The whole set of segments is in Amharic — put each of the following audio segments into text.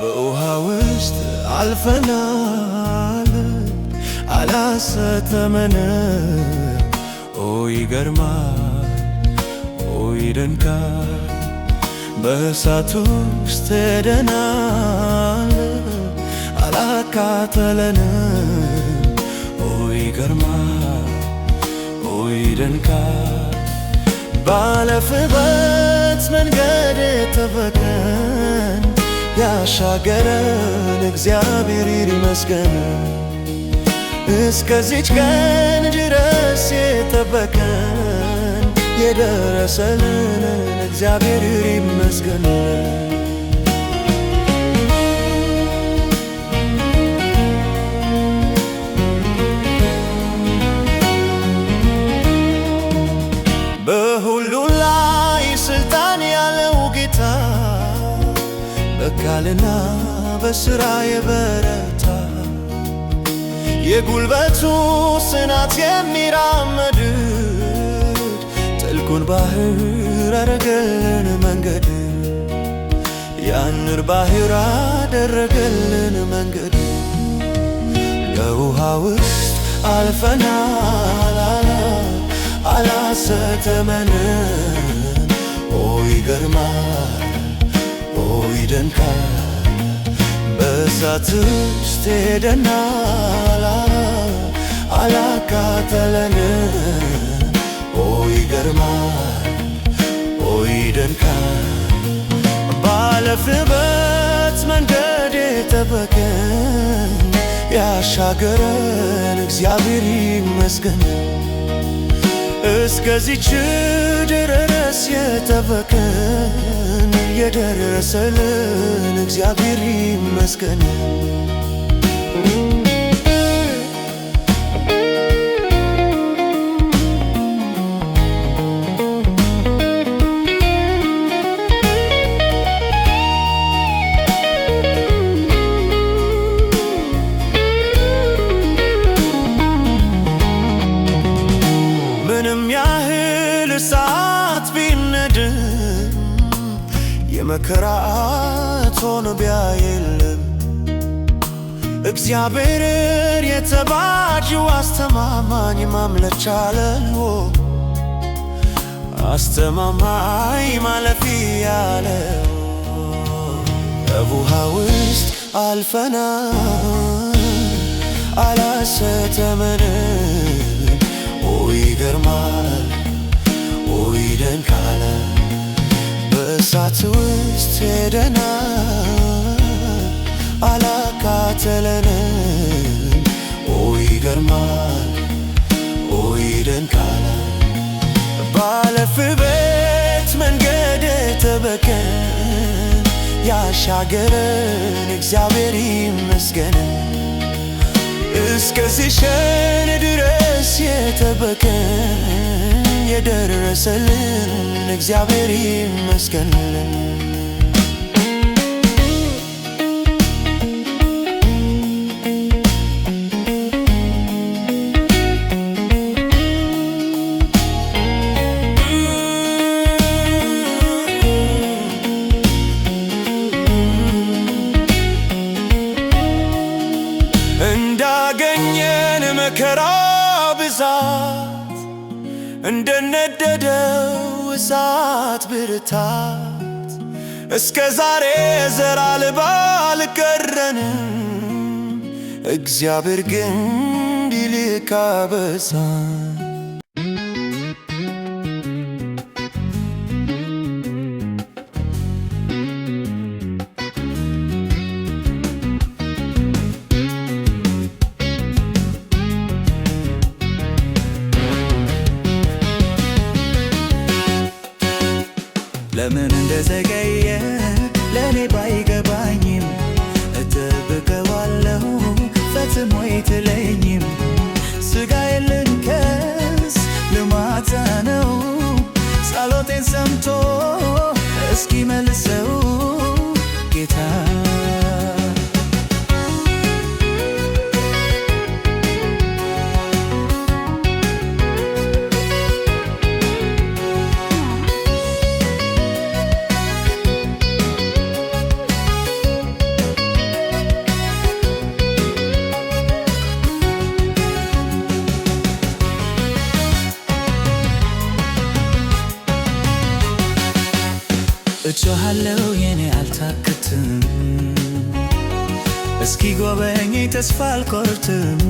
በውሃ ውስጥ አልፈናል፣ አላሰጠመንም። ኦ ይገርማል፣ ኦ ይደንቃል። በእሳት ውስጥ ሄደናል፣ አላቃጠለንም። ኦ ይገርማል፣ ኦ ይደንቃል። ባለፍበት መንገድ የተበቀን ያሻገረን እግዚአብሔር ይመስገን። እስከዚች ቀን ድረስ የጠበቀን የደረሰልን እግዚአብሔር ይመስገን። በሁሉ ላይ ስልጣን ያለው ጌታ በቃልና በሥራ የበረታ የጉልበቱ ጽናት የሚራመድ ጥልቁን ባህር አደረገልን መንገድ፣ ያንን ባህር አደረገልን መንገድ። በውሃ ውስጥ አልፈናል፣ አላሰጠመንም። ኦ ይገርማል፣ ኦ ይደንቃል። በእሳት ውስጥ ሄደናል፣ አላቃጠለንም። ኦ ይገርማል፣ ኦ ይደንቃል። ባለፍበት መንገድ የጠበቀን ያሻገረን እግዚአብሔር ይመስገን። እስከዚች ድረስ የጠበቀን የደረሰልን እግዚአብሔር ይመስገን። ምንም ያህል እሳት ቢነድም የመከራ እቶን ቢያየለም እግዚአብሔር የተባጂው አስተማማኝ ማምለጥ ቻለው። አስተማማኝ ማለፊያ ያለው በውሃ ውስጥ አልፈናል፣ አላሰጠመንም። ኦ ይገርማል፣ ኦ ይደንቃል። በእሳት ውስጥ ሄደናል፣ አላቃጠለንም። ኦ ይገርማል፣ ኦ ይደንቃል። ባለፍበት መንገድ የተበቀን ያሻገረን እግዚአብሔር ይመስገን። እስከዚህ ሸን ድረስ የጠበቀን የደረሰልን እግዚአብሔር ይመስገን። እንዳገኘን መከራ ብዛት እንደነደደው እሳት ብርታት እስከ ዛሬ ዘር አልባ አልቀረንም። እግዚአብሔር ግን ቢልክ አበዛን። ለምን እንደዘገየ ለእኔ ባይገባኝም እጠብቀዋለሁ ፈጽሞ አይጥለኝም። ሥጋዬን ልንከስ ልማታ ነው፣ ጸሎቴን ሰምቶ እስኪመልሰው ጌታ እጮሃለሁ የኔ አልታክትም፣ እስኪ ጎበኘኝ ተስፋ አልቆርጥም።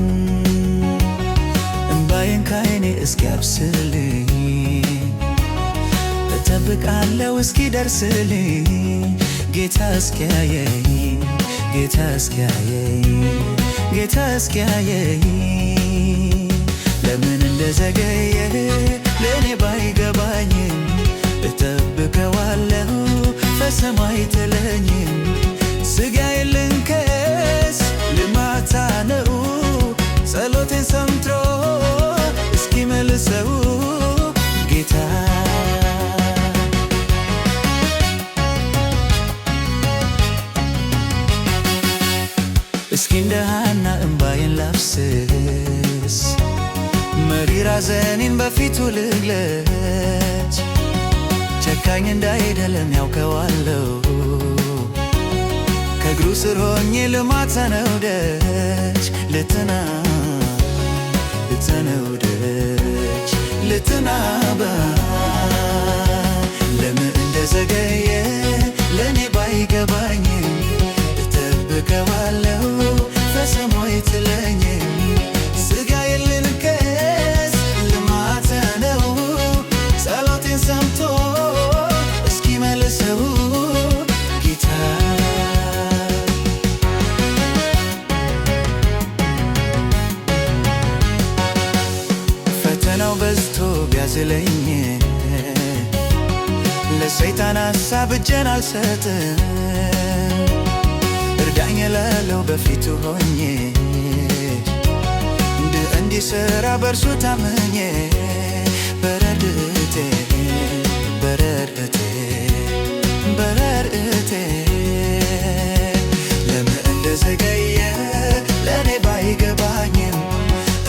እንባዬን ካይኔ እስኪ አብስልኝ፣ እጠብቃለሁ እስኪ ደርስልኝ። ጌታ እስኪያየኝ፣ ጌታ እስኪያየኝ፣ ጌታ እስኪያየኝ። ለምን እንደዘገየ ለእኔ ባይገባኝም እጠብቀዋለሁ በሰማይ ጥለኝም። ሥጋዬን ልንከስ ልማታ ነው፣ ጸሎቴን ሰምቶ እስኪመልሰው ጌታ። እስኪ እንደ ሐና እምባዬን ላፍስስ፣ መሪር ሐዘኔን በፊቱ ልግለጽ። ጨካኝ እንዳይደለም ያውቀዋለሁ፣ ከእግሩ ስር ሆኜ ልማጸነው ደጅ። ልትነው ደጅ ልትናባ። ለምን እንደዘገየ ለእኔ ባይገባኝም እጠብቀዋለሁ በሰማይ ጥለኝም። ሥጋዬን ልንከስ ልማጸነው፣ ጸሎቴን ሰምቶ እስኪመልሰው ጌታ። ፈተናው በዝቶ ቢያዝለኝ ለሰይጣን ሐሳብ እጄን አልሰጥም። እርዳኝ እላለሁ በፊቱ ሆኜ፣ እንዲሠራ በእርሱ ታምኜ። በረድኤቴ በረድኤቴ በረድኤቴ። ለምን እንደዘገየ ለእኔ ባይገባኝም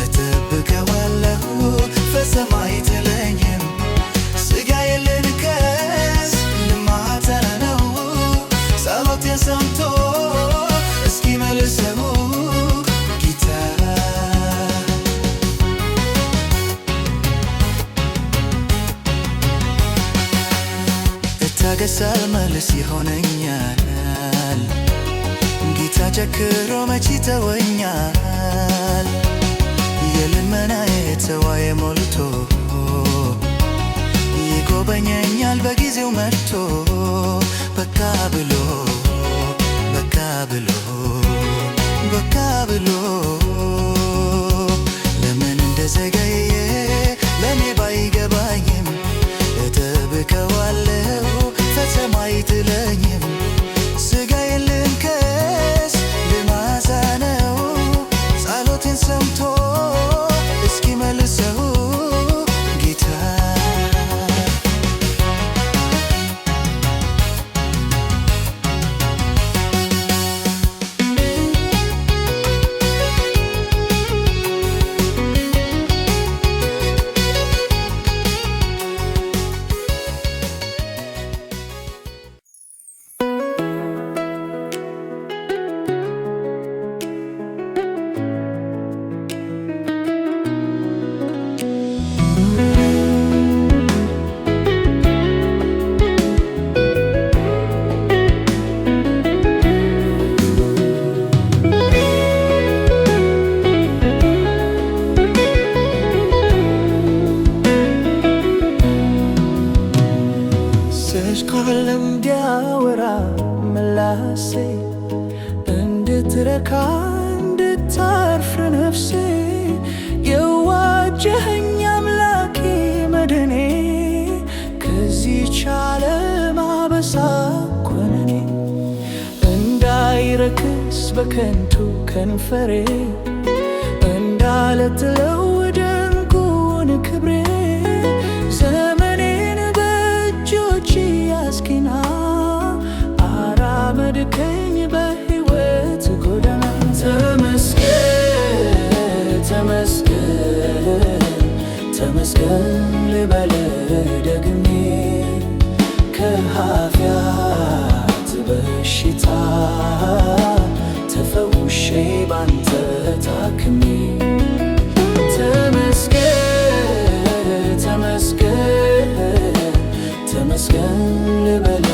እጠብቀዋለሁ በሰማይ ጥለኝም። ሥጋዬን ልንከስ ልማጸነው፣ ጸሎቴን ሰምቶ እስኪመልሰው ጌታ። እታገሳል መልስ ይሆነኛል፣ ጌታ ቸክሮ መች ይተወኛል። የልመናዬ ተዋዬ ሞልቶ ይጎበኘኛል በጊዜው መጥቶ። በቃ ብሎ በቃ ብሎ በቃ ብሎ። ለምን እንደዘገየ ለእኔ ባይገባኝም እጠብቀዋለሁ በሰማይ ጥለኝም። ሥጋዬን ልንከስ ልማጸነው፣ ጸሎቴን ሰምቶ እስኪመልሰው ጌታ። ስችኮለም እንዲያወራ ምላሴ፣ እንድትረካ እንድታርፍ ነፍሴ። የዋጀኸኝ አምላኬ መድኔ፣ ከዚህች ዓለም አበሳ ኮነኔ። እንዳይረክስ በከንቱ ከንፈሬ፣ እንዳልጥለው ድንቁን ክብሬ። ዘመኔን በእጆች ያስኪና፣ አራመድከኝ በሕይወት ጎዳና። ተመስገን ተመስገን ተመስገን ልበል ደግሜ፣ ከኃጢአት በሽታ ተፈውሼ ባንተ ታክሜ። ተመስገን ተመስገን ተመስገን ልበል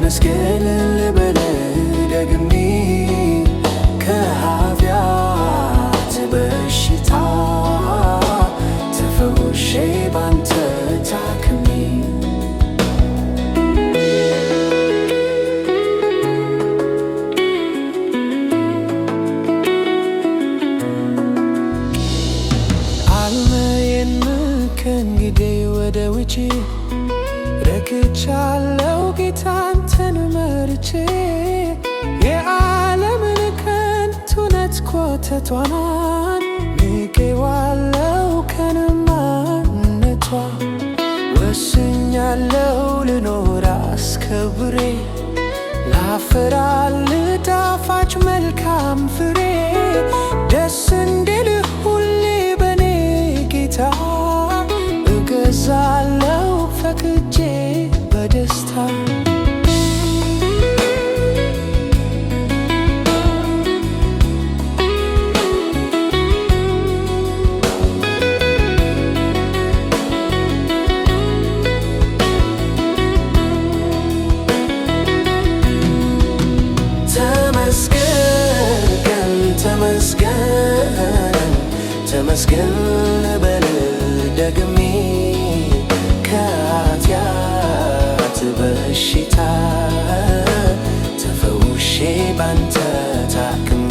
ተመስገን ልበል ደግሜ ከኃጢአት በሽታ ተፈውሼ ባንተ ታክሜ ከእንግዲህ ወደ ውጪ ረክቻለሁ ጌታ አንተን መርቼ የዓለምን ከንቱነት ኮተቷን ንቄዋለሁ ከነማንነቷ ወስኛለሁ ልኖር አስከብሬ ላፈራልህ ጣፋጭ መልካም ፍሬ ደስ እንዲልህ ሁሌ በኔ ጌታ እገዛለሁ ፈቅጄ በደስታ ተመስገን ልበል ደግሜ ከኃጢአት በሽታ ተፈውሼ ባንተ ታክሜ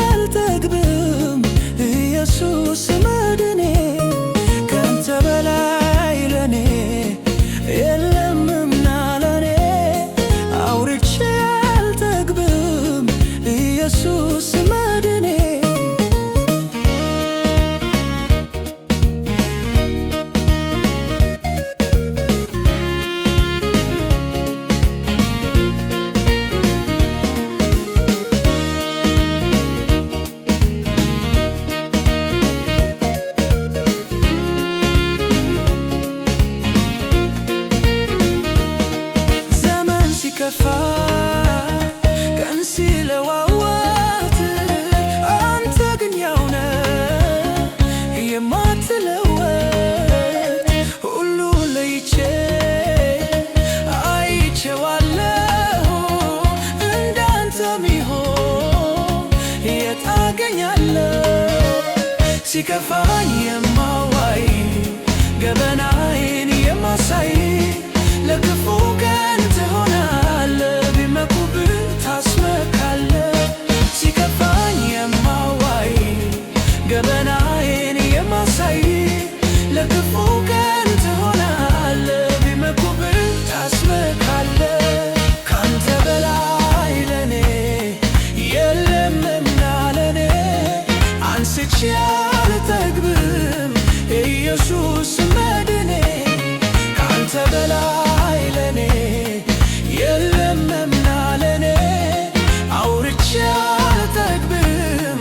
አልጠግብም ኢየሱስ መድኔ ካንተ በላይ ለኔ የለምና ለኔ አውርቼ አልጠግብም ኢየሱስ መድኔ ከፋ ቀን ሲለዋወጥ አንተ ግን ያው ነህ የማትለወጥ ሁሉ ለይቼ አይቼዋለሁ እንዳንተ ሚሆን የት አገኛለሁ ሲከፋኝ የማዋይ ገበናዬን የማሳይ ለክፉ ቀን ትሆናለህ ቢመኩብህ ታስመካለህ ሲከፋኝ የማዋይ ገበናዬን የማሳይ ለክፉ ቀን ትሆናለህ ቢመኩብህ ታስመካለህ ካንተ በላይ ለኔ የለምና ለኔ አንስቼ አልጠግብም ኢየሱስ መድኔ ካንተ በላይ ለኔ የለምና ለኔ አውርቼ አልጠግብም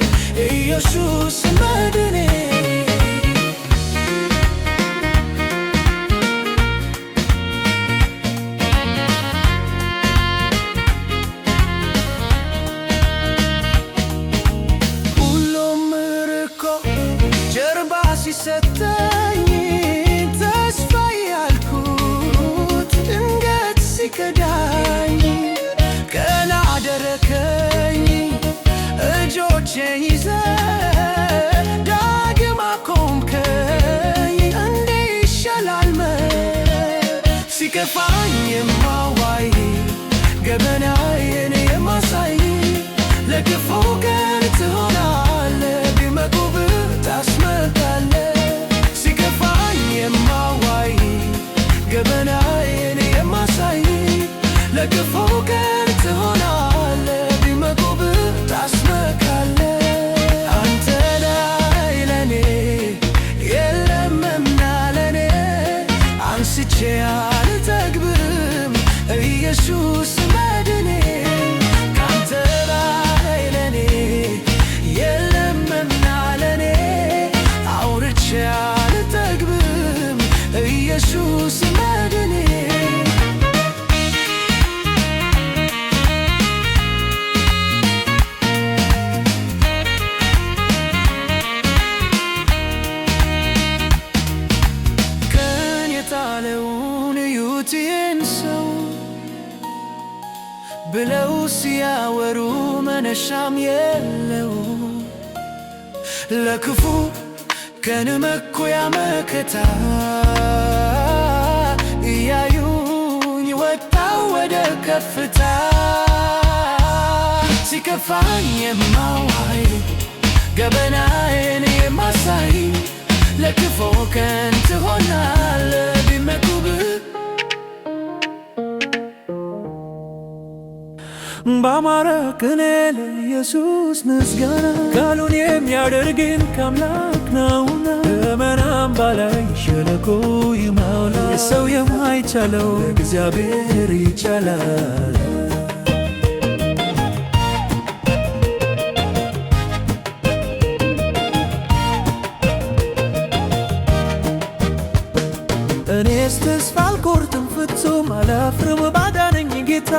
ኢየሱስ መድኔ ሁሉም ርቆ ጀርባ ሲሰጠኝ ተስፋ ያልኩት ድንገት ሲከዳኝ ቀና አደረከኝ እጆቼን ይዘህ ዳግም አቆምከኝ እንዲህ ይሻላል ሲከፋኝ የማዋይ ገበናዬን የማሳይ ኢየሱስ መድኔ ካንተ በላይ ለኔ የለምና ለኔ አውርቼ አልጠግብም ኢየሱስ መድኔ ቀን የጣለውን እዩትን ሰው ብለው ሲያወሩ መነሻም የለው ለክፉ ቀን መኩሪያ መከታ እያዩኝ ወጣው ወደ ከፍታ ሲከፋኝ የማዋይ ገበናዬን የማሳይ ለክፉ ቀን ትሆናለህ ቢመኩብህ ባማረ ቅኔ ለኢየሱስ ምስጋና ቃሉን የሚያደርግን ከአምላክ ነውና ደመናም በላይ ሸለቆ ይሞላል ሰው የማይቻለው እግዚአብሔር ይቻላል። እኔስ ተስፋ አልቆርጥም ፍጹም አላፍርም ባዳነኝ ጌታ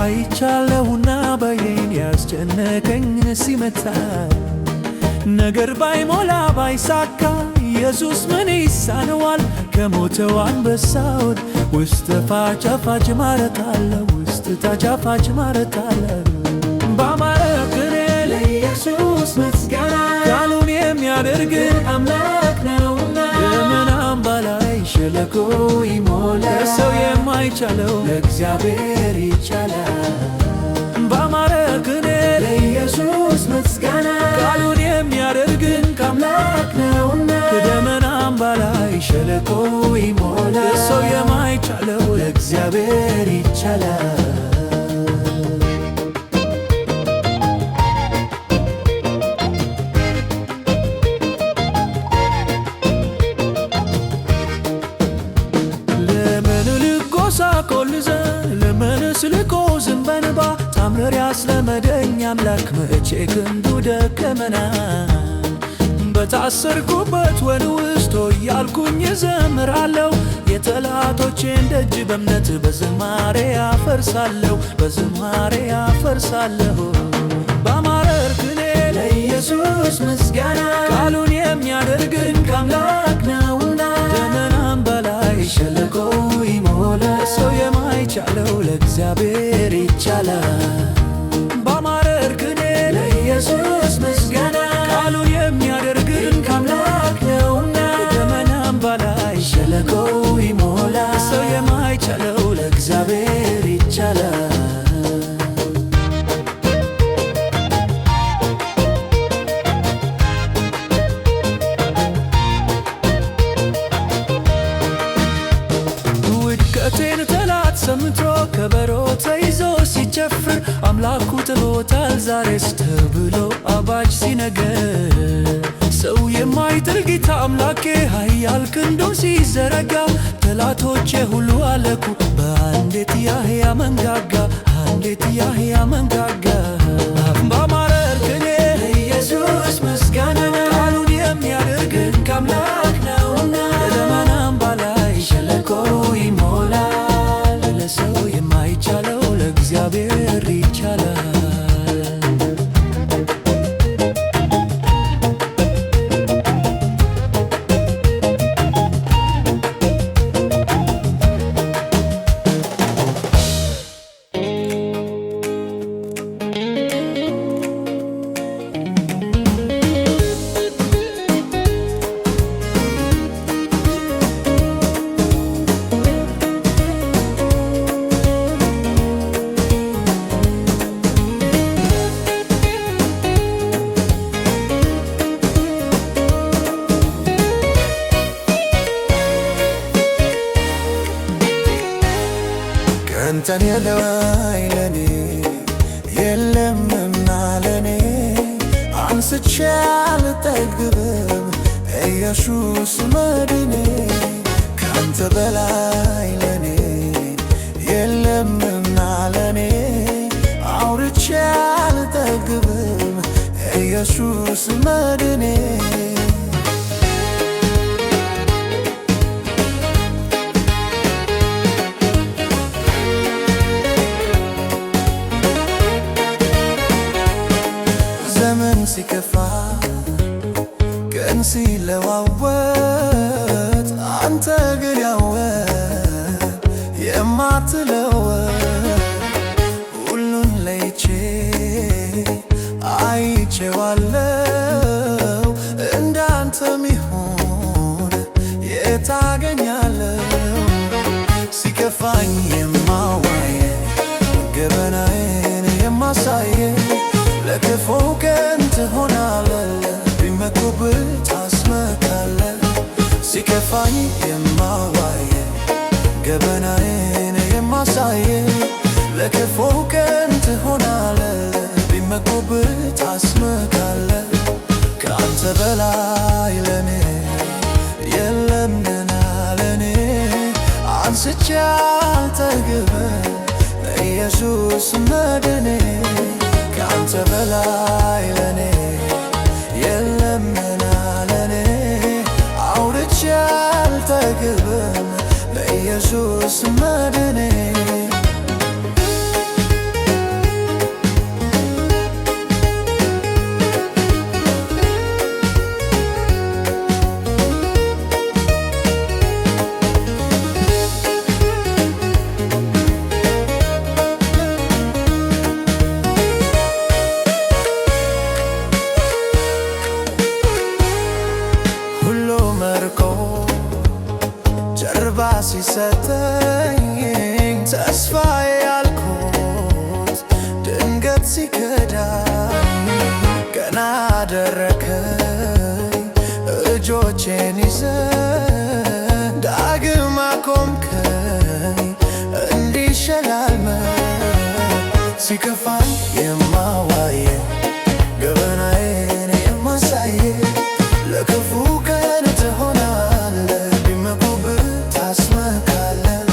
አይቻለሁና ባየኝ ያስጨነቀኝ ሲመታ ነገር ባይሞላ ባይሳካ ኢየሱስ ምን ይሳነዋል? ከሞተው አንበሳ ሆድ ውስጥ ተፋጫፋጭ ማረት አለ ውስጥ ተፋጫፋጭ ማረት አለ። ባማረ ቅኔ ለኢየሱስ ምስጋና ቃሉን የሚያደርግ አምላክ ነውና ደመናም በላይ ሸለቆ ይሞላል ሰው የማይቻለው ለእግዚአብሔር ይቻላል። ባማረ ቅኔ ለኢየሱስ ምስጋና ቃሉን የሚያደርግን ከአምላክ ነውና ደመናም በላይ ሸለቆ ይሞላል ሰው የማይቻለው ለእግዚአብሔር ይቻላል። ለመንስ ልቆዝም በንባ ታምር ያስለመደኝ አምላክ መቼ ክንዱ ደከመና በታሰርኩበት ወህኒ ውስጥ እያልኩኝ እዘምራለሁ የጠላቶቼን ደጅ በእምነት በዝማሬ አፈርሳለሁ በዝማሬ አፈርሳለሁ። ባማረ ቅኔ ለኢየሱስ ምስጋና ቃሉን የሚያደርግን ከአምላክ ነውና ደመናም በላይ ሸለቆ ይሞላል ሰው የማይቻለው ለእግዚአብሔር ይቻላል። ባማረ ቅኔ ለኢየሱስ ምስጋና ቃሉን የሚያደርግን ከአምላክ ነውና ደመናም በላይ ሸለቆ ይሞላል ሰው የማይቻለው ለእግዚአብሔር ይቻላል። ውድቀቴን ጠላት ሰምቶ ከበሮ ተይዞ ሲጨፍር አምላኩ ጥሎታል ዛሬስ ተብሎ አዋጅ ሲነገር ሰው የማይጥል ጌታ አምላኬ ኃያል ክንዱን ሲዘረጋ ጠላቶቼ ሁሉ አለቁ በአንዲት የአህያ መንጋጋ አንዲት የአህያ መንጋጋ። ባማረ ቅኔ ለኢየሱስ ምስጋና ቃሉን የሚያደርግን ከአምላክ ነውና ደመናም በላይ ሸለቆ ይሞላል ለሰው የማይቻለው ለእግዚአብሔር ይቻላል። አንተን የለዋይ ለኔ የለምና ለኔ አንስቼ አልጠግብም ኢየሱስ መድኔ ካንተ በላይ ለኔ የለምና ኢየሱስ መድኔ ዘመን ሲከፋ ቀን ሲለዋወጥ አንተ ግን ያወ የማትለወጥ ሁሉን ለይቼ አይቼዋለሁ እንዳንተ ሚሆን የታገኛለሁ ሲከፋኝ የማዋየ ገበናዬን የማሳየ ለክፉ ቀን ትሆናለህ ቢመኩብህ ታስመካለህ ሲከፋኝ የማዋየ ገበናዬን የማሳየ ለክፉ ቀን ትሆናለህ ቢመኩብህ ታስመካለህ ከአንተ በላይ ለኔ የለምና ለኔ አንስቼ አልጠግብም ኢየሱስ መድኔ ከአንተ በላይ ለኔ የለምና ለኔ አውርቼ አልጠግብም ኢየሱስ መድኔ ጀርባ ሲሰጠኝ ተስፋዬ ያልኩት ድንገት ሲከዳኝ ቀና አደረከኝ እጆቼን ይዘህ ዳግም አቆምከኝ እንዲሸላልመኝ ሲከፋኝ የማዋየ ገበናዬን የማሳየ ለክፉ ቀን ትሆናለህ ቢመኩብህ ታስመካለህ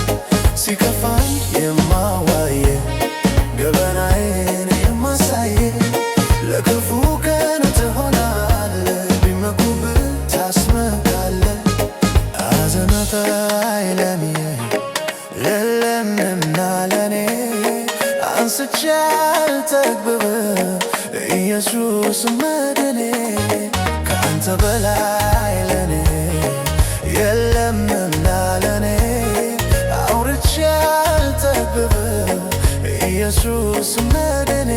ሲከፋኝ የማዋየ ገበናዬን የማሳየ ለክፉ ቀን ትሆናለህ ቢመኩብህ ታስመካለህ ሐዘንህ አይለኔ የለምና ለኔ አንስቼ አልጠግብም ኢየሱስ መድኔ ከአንተ በላይ ለኔ የለምና ለኔ አውርቼ አልጠግብም ኢየሱስ መድኔ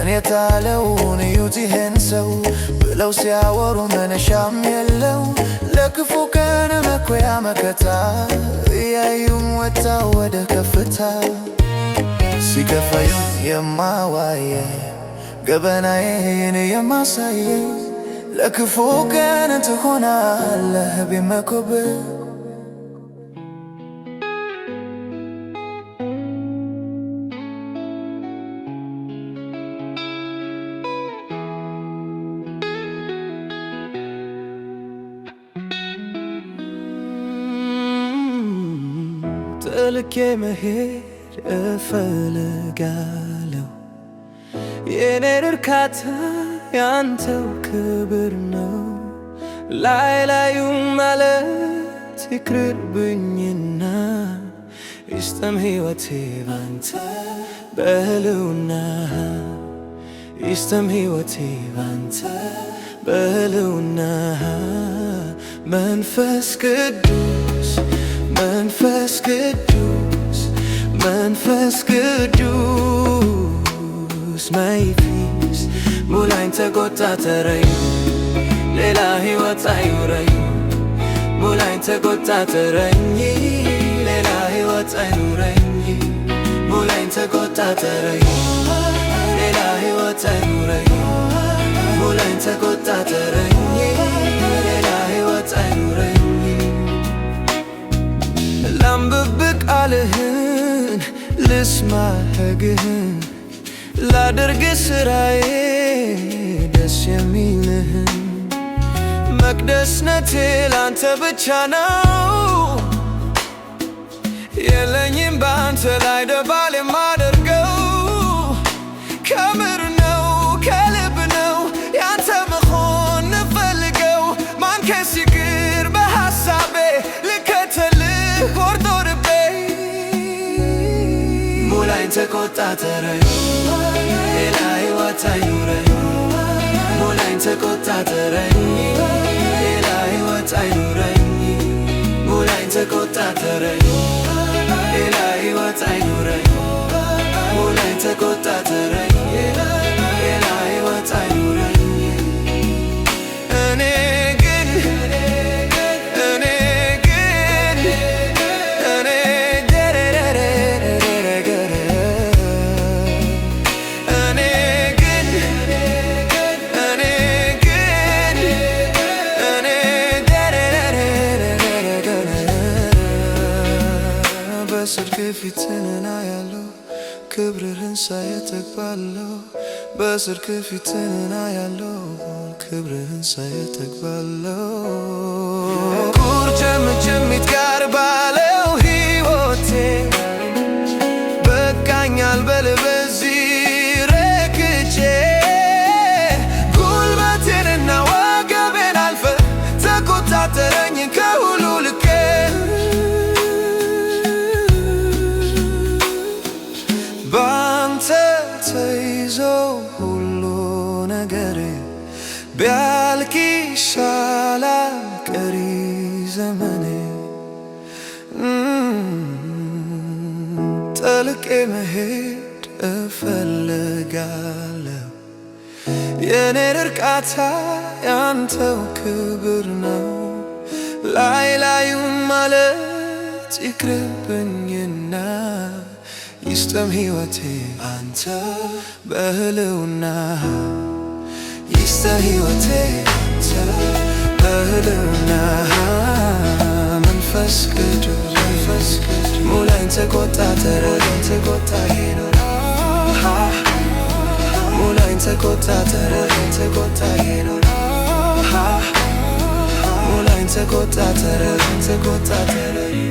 የታለውን እዩት ይሄን ሰው ብለው ሲያወሩ መነሻም የለው ለክፉ ቀን መኩሪያ መከታ እያዩም ወጣ ወደ ከፍታ ሲከፋኝ የማዋየ ገበናዬን የማሳየ ለክፉ ቀን ትሆናለህ ቢመኩብህ ጥልቄ መሄድ እፈልጋለሁ የኔን እርካታ ያንተው ክብር ነው ላይ ላዩም ማለት ይቅርብኝና ይስጠም ሕይወቴ ባንተ በህልውና ይስጠም ሕይወቴ ባንተ በህልውና መንፈስ ቅዱስ መንፈስ ቅዱስ መንፈስ ቅዱስ ማይፊስ ሙላኝ ተቆጣጠረኝ ሌላ ሕይወት አይኑረኝ ሙላኝ ተቆጣጠረኝ ሌላ ሕይወት አይኑረኝ ሙላኝ ተቆጣጠረኝ ሌላ ሕይወት አይኑረኝ ሙላኝ ተቆጣጠረኝ ሌላ ሕይወት አይኑረኝ ልስማ ሕግህን ላድርግ ስራዬ ደስ የሚልህን መቅደስነቴ ላንተ ብቻ ነው የለኝም ባንተ ላይ ደባል የማደርገው ከምር ነው ከልብ ነው ያንተ መሆን ንፈልገው ማንከስ ይቅር በሐሳቤ ልከተልህ ቆርጦ ልቤ ሙላኝ ተቆጣጠረኝ ሌላ ሕይወት አይኑረኝ ሙላኝ ተቆጣጠረኝ ሌላ ሕይወት አይኑረኝ ሙላኝ ተቆጣጠረኝ ሌላ ሕይወት አይኑረኝ ሙላኝ ተቆጣጠረኝ ሌላ ሕይወት አይኑረኝ እኔ ግን በጽድቅ ፊትህን አያለሁ ክብርህን ሳይ እጠግባለሁ በጽድቅ ፊትህን አያለሁ ክብርህን ሳይ እጠግባለሁ ቁርጭምጭሚት ጋር ባለው ሕይወቴ በቃኝ አልበል በዚህ ረክቼ ጉልበቴንና ወገቤን አልፈህ ተቆጣጠረኝ ከሁሉ ልኬ ባንተ ተይዞ ሁሉ ነገሬ ቢያልቅ ይሻላል ቀሪ ዘመኔ ጠልቄ መሄድ እፈልጋለሁ የኔን እርቃታ ያንተው ክብር ነው ላይ ላዩን ማለት ይቅርብኝና ይስጠም ሕይወቴ አንተ በህልውና ይስጠም ሕይወቴ አንተ በህልውና መንፈስ ቅዱስ ሙላኝ ተቆጣጠረኝ ሙላኝ ተቆጣጠረኝ ሙላኝ ተቆጣጠረኝ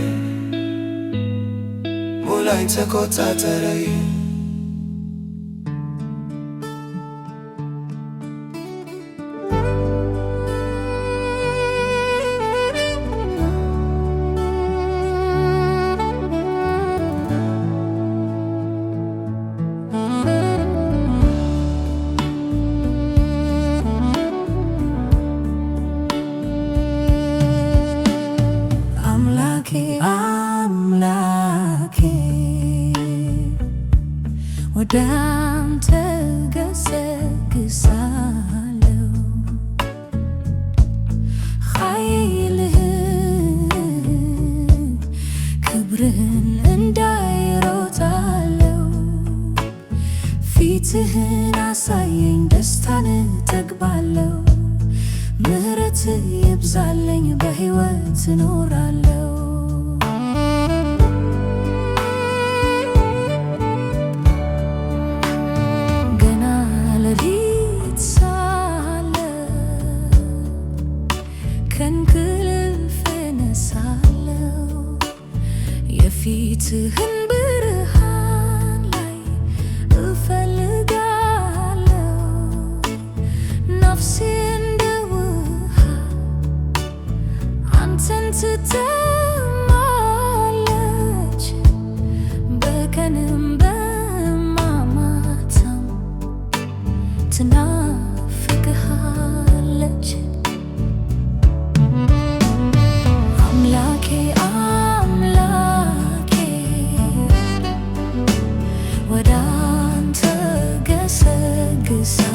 ሙላኝ ተቆጣጠረኝ አምላኬ ወደ አንተ ገሰግሳለሁ ኃይልህን ክብርህን እንዳይሮጣለሁ ፊትህን አሳየኝ ደስታን እጠግባለሁ ምሕረት ይብዛልኝ በሕይወት እኖራለሁ የፊትህን ብርሃን ላይ እፈልጋለሁ ነፍሴ እንደ ውሃ አንተን ትጠማለች በቀንም በማታም ትናፍቅሃለች አምላኬ ወደ አንተ ገሰግሳለሁ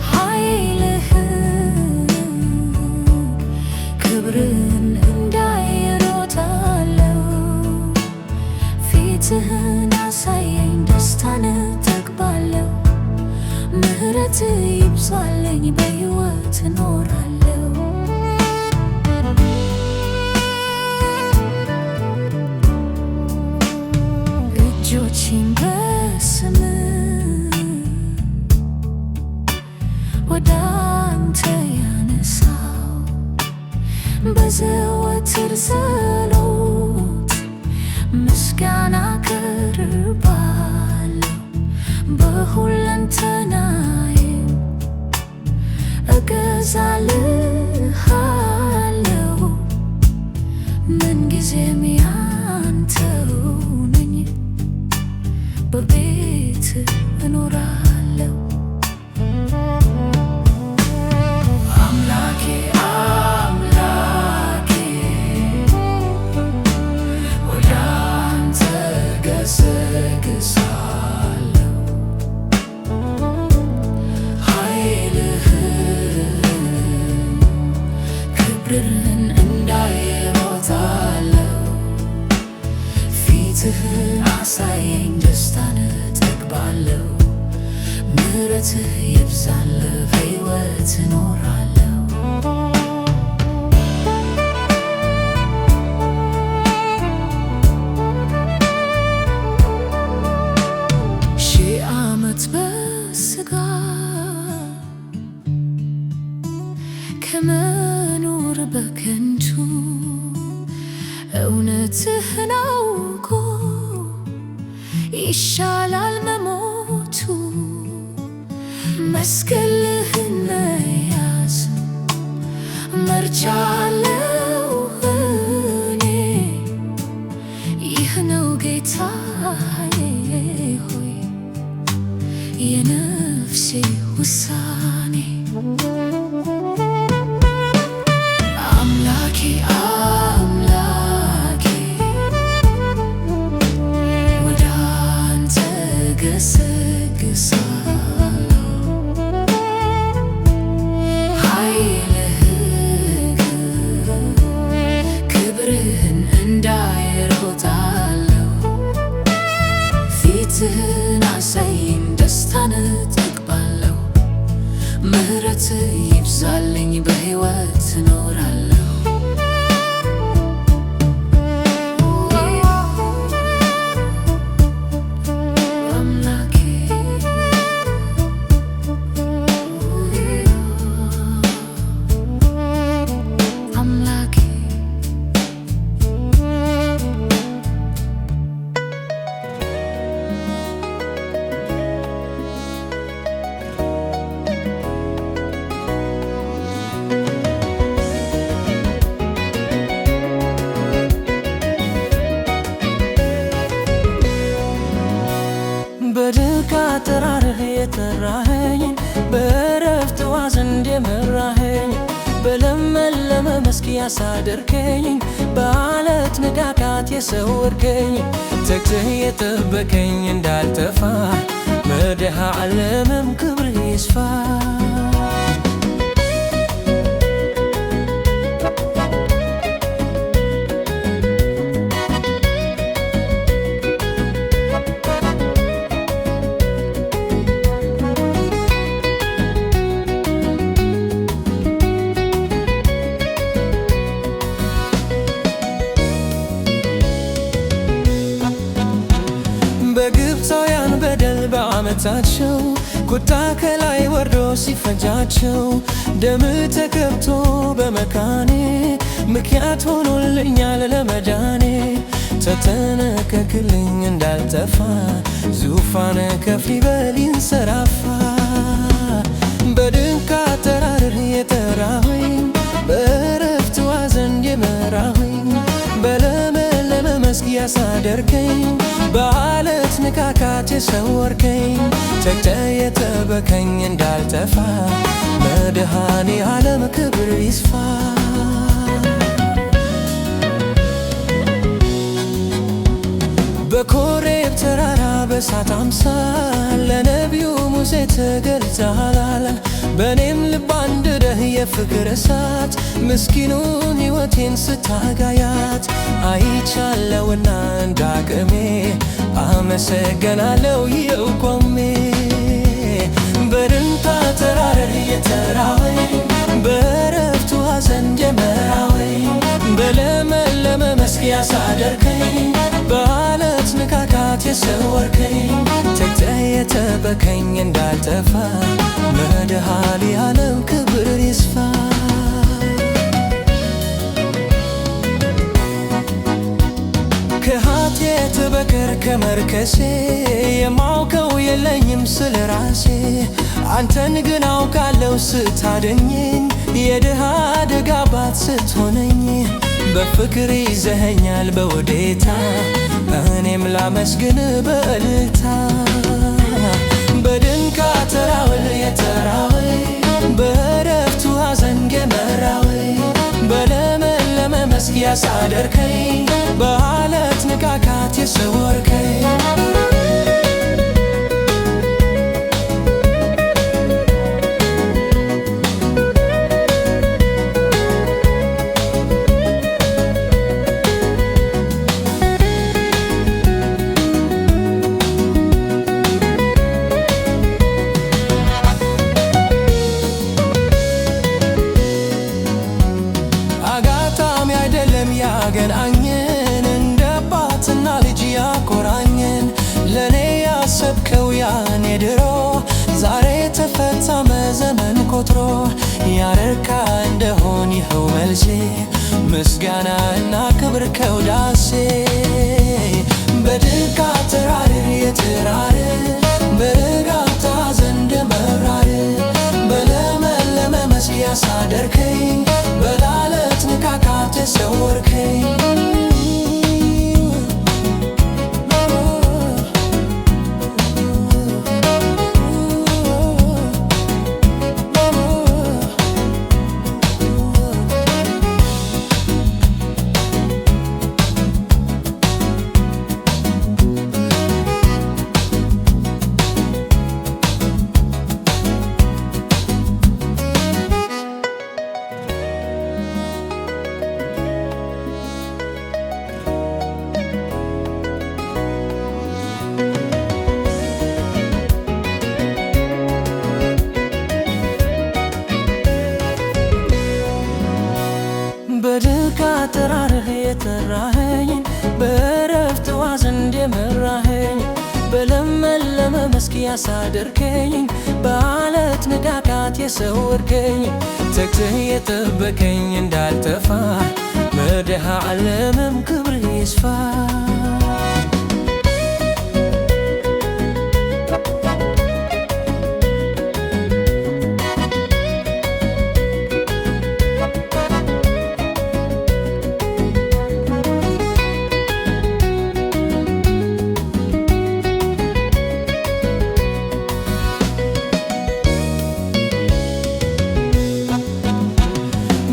ኃይልህን ክብርህን እንዳይሮጣለሁ ፊትህን አሳየኝ ደስታን እጠግባለሁ ምሕረት ይብዛልኝ በሕይወት እኖራለሁ ምህረትህ ይብዛል በሕይወት እኖራለሁ ሺህ ዓመት በሥጋ ከመኖር በከንቱ እውነትህን አውቆ ይሻላል መሞቱ መስቀልህን መያዝ መርጫለሁ እኔ ይህ ነው ጌታዬ ሆይ የነፍሴ ውሳኔ አምላኬ አምላኬ ወደ አንተ ገሰግሳለሁ ኃይልህን ክብርህን እንዳይ እሮጣለሁ ፊትህን አሳየኝ ደስታን እጠግባለሁ ምህረትህ ይብዛልኝ በሕይወት እኖራለሁ አምላኬ አምላኬ በድንቅ አጠራርህ የጠራኸኝ በዕረፍት ውኃ ዘንድ የመራኸኝ በለመለመ መስክ ያሳደርከኝ በዓለት ንቃቃት የሰወርከኝ ተግተህ የጠበቀኝ እንዳልጠፋ መድኃኔዓለምም ክብር ይስፋ በግብፃውያን በደል በዓመታቸው ቁጣ ከላይ ወርዶ ሲፈጃቸው ደም ተቀብቶ በመካኔ ምክንያት ሆኖልኛል ለመዳኔ ተጠነቀቅልኝ እንዳልጠፋ ዙፋን ከፍ ይበል ይንሰራፋ በድንቅ አጠራርህ የጠራኸኝ በዕረፍት ውኃ ዘንድ የመራኸኝ በለመለመ መስክ ያሳደርከኝ በዓለት ንቃቃት የሰወርከኝ ተግተህ የጠበቀኝ እንዳልጠፋ መድኃኔዓለም ክብር ይስፋ በኮሬብ ተራራ በእሳት አምሳል ለነቢዩ ሙሴ ተገልጸሃል በእኔም ልብ አንድደህ የፍቅር እሳት ምስኪኑን ሕይወቴን ስታጋያት አይቻለውና እንዳቅሜ አመሰግናለሁ ይኸው ቆሜ በድንቅ አጠራርህ የጠራኸኝ በዕረፍት ውኃ ዘንድ የመራኸኝ በለመለመ መስክ ያሳደርከኝ በዓለት ንቃቃት የሰወርከኝ ተግተህ የጠበቀኝ እንዳልጠፋ መድኃኔዓለም ክብር ይስፋ ከኃጢአት በቀር ከመርከሴ የማውቀው የለኝም ስለ ራሴ አንተን ግን አውቃለሁ ስታደኘኝ የድሃ አደግ አባት ስትሆነኝ በፍቅር ይዘኸኛል በውዴታ እኔም ላመስግን በእልልታ በድንቅ አጠራርህ የጠራኸኝ በዕረፍት ውኃ ዘንድ የመራኸኝ በለመለመ መስክ ያሳደርከኝ በዓለት ንቃቃት የሰወርከኝ ድሮ ዛሬ ተፈታ መዘመን ቆጥሮ ያረካ እንደሆን ይኸው መልሴ ምስጋና እና ክብር ከውዳሴ በድንቅ አጠራር የተራረ በረጋታ ዘንድ መራር በለመለመ መስክ ያሳደርከኝ በላለት ንቃቃት ሰወርከኝ በድንቅ አጠራርህ የጠራኸኝ በዕረፍት ውኃ ዘንድ የመራኸኝ በለመለመ መስክ ያሳደርከኝ በዓለት ንቃቃት የሰወርከኝ ተግተህ የጠበቀኝ እንዳልጠፋ መድኃ ዓለምም ክብር ይስፋ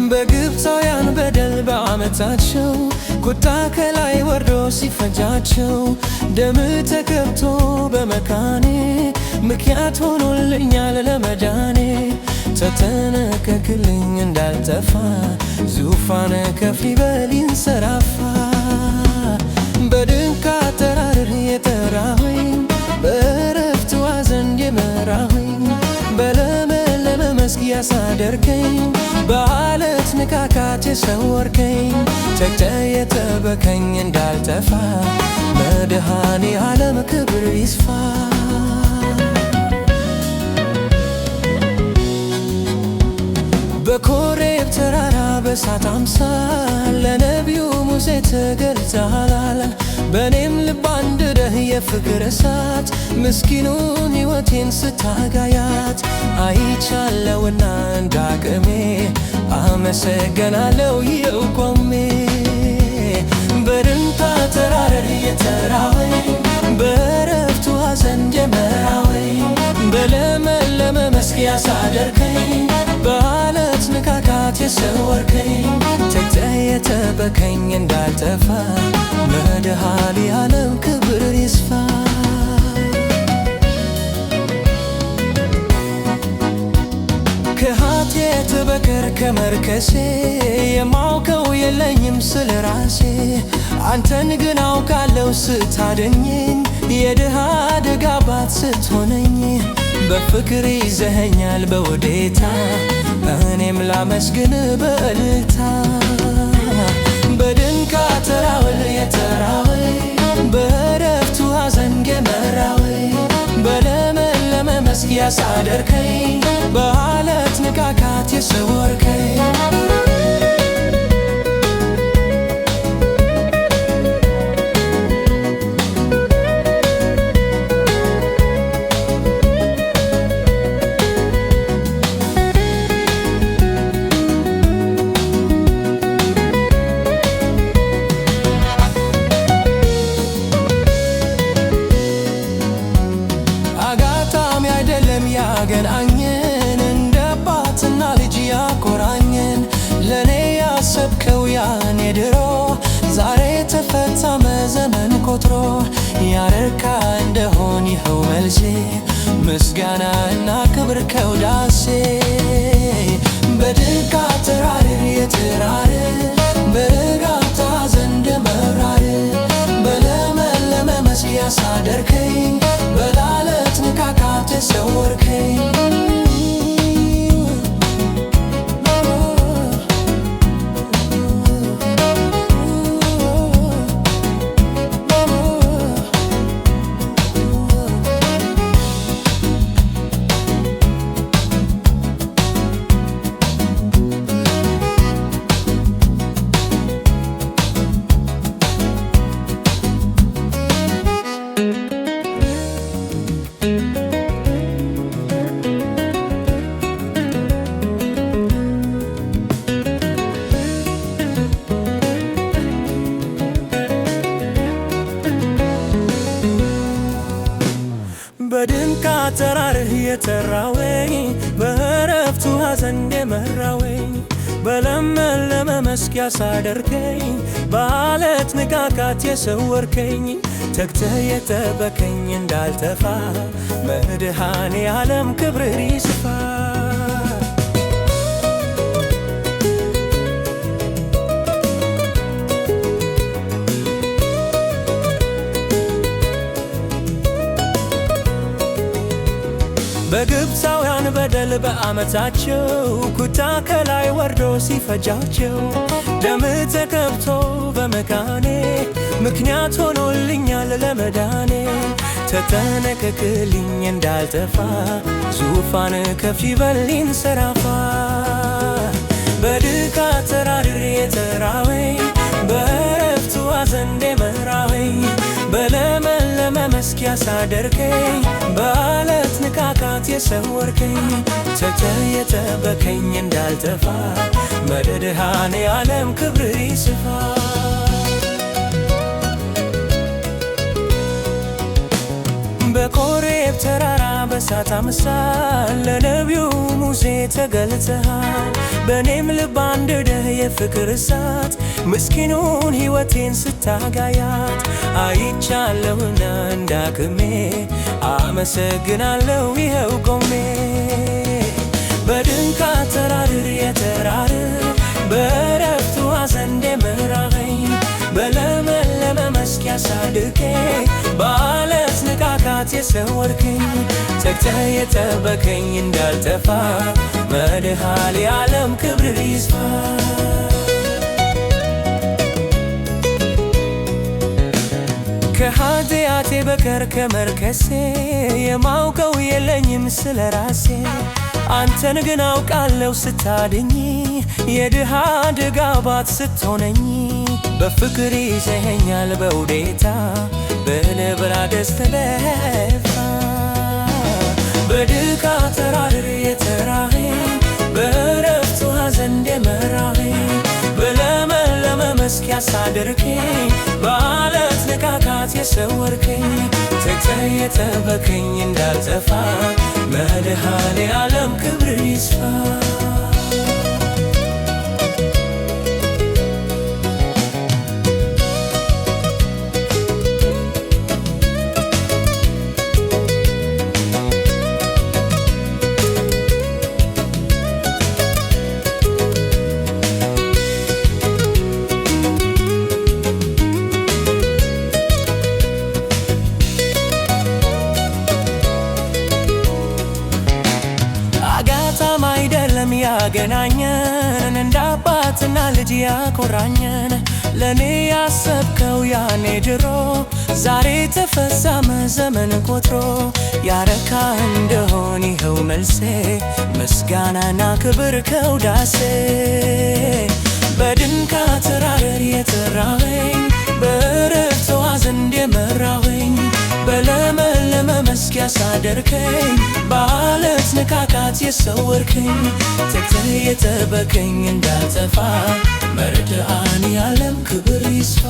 በግብፃውያን በደል በዓመታቸው ቁጣ ከላይ ወርዶ ሲፈጃቸው ደም ተቀብቶ በመካኔ ምክንያት ሆኖልኛል ለመዳኔ ተጠነቀቅልኝ እንዳልጠፋ ዙፋነ ከፍ ይበል ይንሰራፋ በድንቅ አጠራርህ የጠራኸኝ በዕረፍት ውኃ ዘንድ የመራኸኝ በለመለመ መስክ ያሳደርከኝ በዓለት ንቃቃት የሰወርከኝ ተግተህ የጠበቀኝ እንዳልጠፋ መድኃኔ ዓለም ክብር ይስፋ በኮሬብ ተራራ በእሳት አምሳል ለነቢዩ ሙሴ ተገልጸሃል በእኔም ልብ አንድደህ የፍቅር እሳት ምስኪኑን ሕይወቴን ስታጋያት አይቻለውና እንዳቅሜ አመሰግናለሁ ይኸው ቆሜ በድንቅ አጠራርህ የጠራኸኝ በዕረፍት ውኃ ዘንድ የመራኸኝ በለመለመ መስክ ያሳደርከኝ በዓለት ንቃቃት የሰወርከኝ ተግተህ የጠበቀኝ እንዳልጠፋ መድኃኔ ዓለም ክብር ይስፋ ከኃጢአት በቀር ከመርከሴ የማውቀው የለኝም ስለ ራሴ አንተን ግን አውቃለሁ ስታደኘኝ የድሃ አደግ አባት ስትሆነኝ በፍቅር ይዘኸኛል በውዴታ እኔም ላመስግን በእልልታ በድንቅ አጠራርህ የጠራኸኝ በዕረፍት ውኃ ዘንድ የመራኸኝ በለመለመ መስክ ያሳደርከኝ በዓለት ንቃቃት የሰወርከኝ ያገናኘን እንደ አባትና ልጅ ያቆራኘን ለኔ ያሰብከው ያኔ ድሮ ዛሬ ተፈታ መዘመን ቆጥሮ ያረካ እንደሆን ይኸው መልሴ ምስጋና እና ክብር ከውዳሴ በድንቅ አጠራርህ የጠራኸኝ በረጋታ ዘንድ መራር በለመለመ መስክ ያሳደርከኝ በላለት ንቃቃት የሰወርከኝ የጠራወኝ በእረፍቱ ሐዘን የመራወኝ በለመለመ መስክ ያሳደርከኝ በዓለት ንቃቃት የሰወርከኝ ተግተህ የጠበከኝ እንዳልጠፋ መድኃኔ ዓለም ክብርህ ይስፋ። በግብፃውያን በደል በዓመታቸው ኩታ ከላይ ወርዶ ሲፈጃቸው ደም ተቀብቶ በመካኔ ምክንያት ሆኖልኛል ለመዳኔ። ተጠነቀቅልኝ እንዳልጠፋ ዙፋን ከፍ ይበል ይንሰራፋ። በድካት ተራድሬ የጠራኸኝ በእረፍቱ ሐዘን የመራኸኝ በለመለመ መስክ ያሳደርከኝ በዓለት ንቃቃት የሰወርከኝ ተግተህ የጠበከኝ እንዳልጠፋ መድኃኔ ዓለም ክብርህ ይስፋ። በኮሬብ ተራራ በእሳት አምሳል ለነቢዩ ሙሴ ተገልጸሃል። በእኔም ልብ አንድደህ የፍቅር እሳት ምስኪኑን ሕይወቴን ስታጋያት አይቻለሁና እንዳቅሜ አመሰግናለሁ ይኸው ቆሜ። በድንቃት ተራድሬ የጠራኸኝ በእረፍቱ ሐዘን የመራኸኝ በለመለመ መስክ ያሳደርከኝ በዓለት ንቃቃት የሰወርከኝ ተግተህ የጠበከኝ እንዳልጠፋ መድኃኔ ዓለም ክብርህ ይስፋ። ከኃጢአቴ በቀር ከመርከሴ የማውቀው የለኝም ስለ ራሴ። አንተን ግን አውቃለሁ ስታድኝ የድሃ ድጋ አባት ስትሆነኝ በፍቅር ይዘኸኛል በውዴታ በነብራ ደስተለፋ። በድካት ተራድሬ የጠራኸኝ በእረፍቱ ሐዘን የመራኸኝ በለመለመ መስክ ያሳደርከኝ በዓለት ንቃቃት የሰወርከኝ ተግተህ የጠበከኝ እንዳልጠፋ መድኃኔ ዓለም ክብርህ ይስፋ። ያገናኘን እንደ አባትና ልጅ ያኮራኘን ለኔ ያሰብከው ያኔ ድሮ ዛሬ ተፈጸመ ዘመን ቆጥሮ። ያረካ እንደሆን ይኸው መልሴ ምስጋናና ክብር ከውዳሴ። በድንቃት ተራድሬ የጠራኸኝ በእረፍቱ ሐዘን የመራኸኝ በለመለመ መስክ ያሳደርከኝ በዓለት ንቃቃት የሰወርከኝ ተግተህ የጠበከኝ እንዳልጠፋ መድኃኔ ዓለም ክብርህ ይስፋ።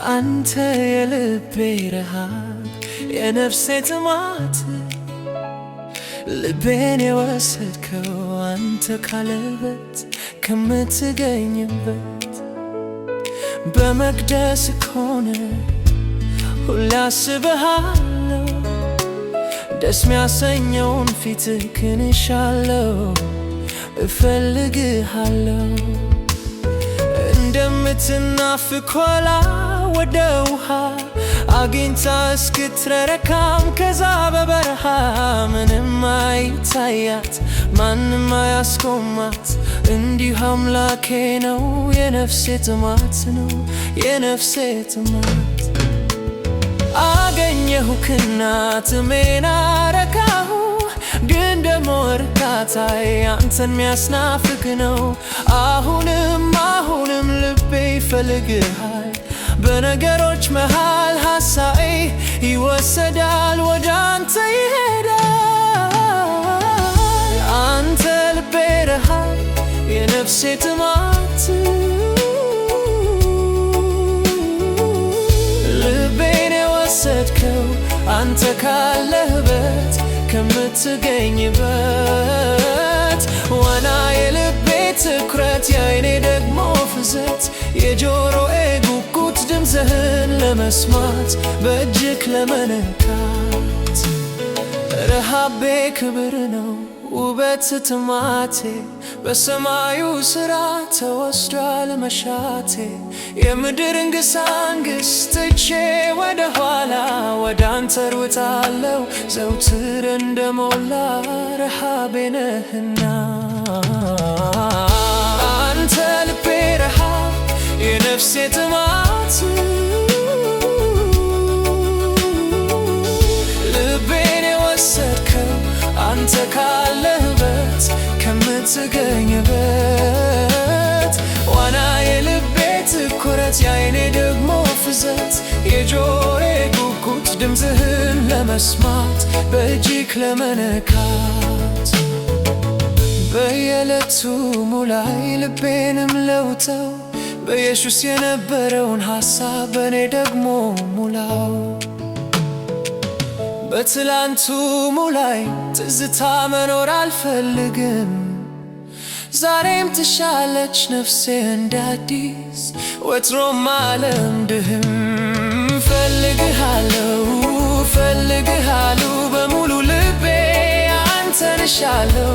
አንተ የልቤ ረሃብ የነፍሴ ጥማት ልቤን የወሰድከው አንተ ካለበት ከምትገኝበት በመቅደስ ከሆነ ሁሌ አስብሃለሁ ደስ ሚያሰኘውን ፊትህን እሻለሁ እፈልግሃለሁ እንደምትናፍቅ ዋላ ወደ ውሃ አግኝታ እስክትረረካም ከዛ በበረሃ ምንም አይታያት ማንም አያስቆማት እንዲሁ አምላኬ ነው የነፍሴ ጥማት ነው የነፍሴ ጥማት አገኘሁክና ጥሜን አረካሁ ግን ደሞ እርካታዬ አንተን ሚያስናፍቅ ነው አሁንም ልቤ ይፈልግሃል በነገሮች መሃል ሐሳቤ ይወሰዳል ወደ አንተ ይሄዳል አንተ ልቤ ረሃብ የነፍሴ ጥማት ልቤን የወሰድከው አንተ ካለህበት ከምትገኝበት ዋና የልቤ ትኩረት የዓይኔ ደግሞ ፍዘት የጆሮዬ ጉጉት ድምፅህን ለመስማት በእጅክ ለመነካት ረሃቤ ክብር ነው ውበት ጥማቴ በሰማዩ ሥራ ተወስዷል መሻቴ የምድርን ግሳንግስ ትቼ ወደ ኋላ ወደ አንተ ሮጣለሁ ዘውትር እንደሞላ ረሃቤ ነህና አንተ ልቤ ረሃብ የነፍሴ ጥማት ልቤን የወሰድከው አንተ ካለህበት ከምትገኝበት ዋና የልቤ ትኩረት የዓይኔ ደግሞ ፍዘት የጆሮዬ ጉጉት ድምፅህን ለመስማት በእጅክ ለመነካት በየዕለቱ ሙላይ ልቤንም ለውጠው በኢየሱስ የነበረውን ሐሳብ በእኔ ደግሞ ሙላው በትላንቱ ሙላይ ትዝታ መኖር አልፈልግም ዛሬም ትሻለች ነፍሴ እንደ አዲስ ወትሮም አለምድህም ፈልግሃለሁ በሙሉ ልቤ አንተን እሻለሁ